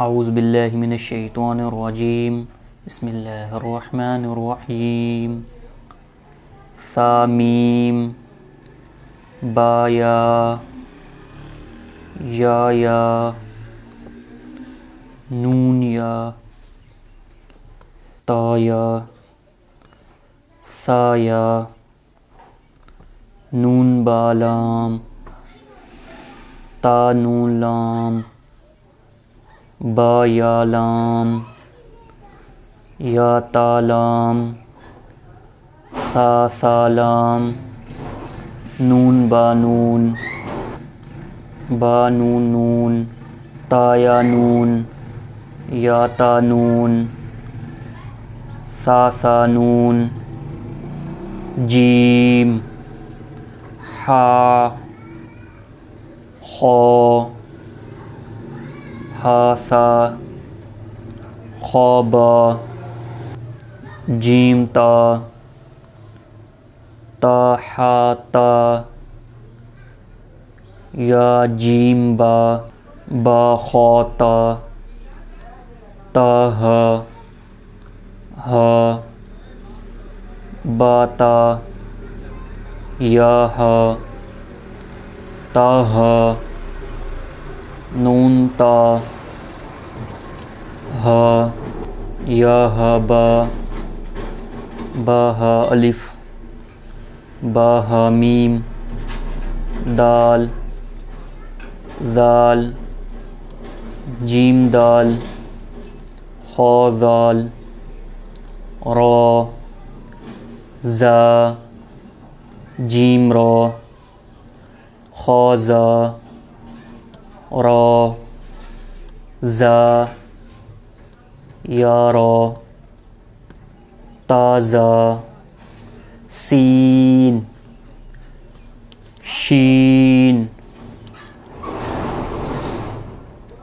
اعوذ باللہ من الشیطان الرجیم بسم اللہ الرحمن الرحیم ثامیم بایا یا نون یا تایا سایا نون بالام تا نون لام با یا لام یا تالام سا سالام نون با نون با نون نون تا یا نون یا تا نون سا سا نون جیم ہا خو ہا سا خوبا جیم تا تا ہا تا یا جیم با با خوتا تا ہا باتا یا تا نون تا یا با الف با میم دال ذال جیم دال خو ذال را زا جیم را خو زا را زا یارا تازہ سین شین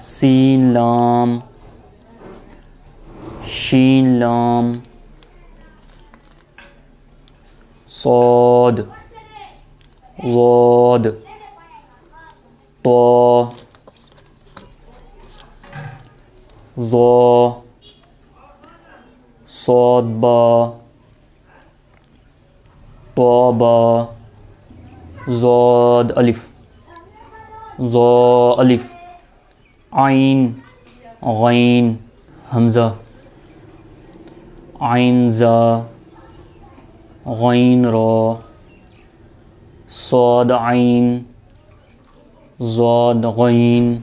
سین لام شین لام صاد واد طا ضا صاد با طا با زاد الف ضا الف عین غین حمزہ عین زا غین را صاد عین زاد غین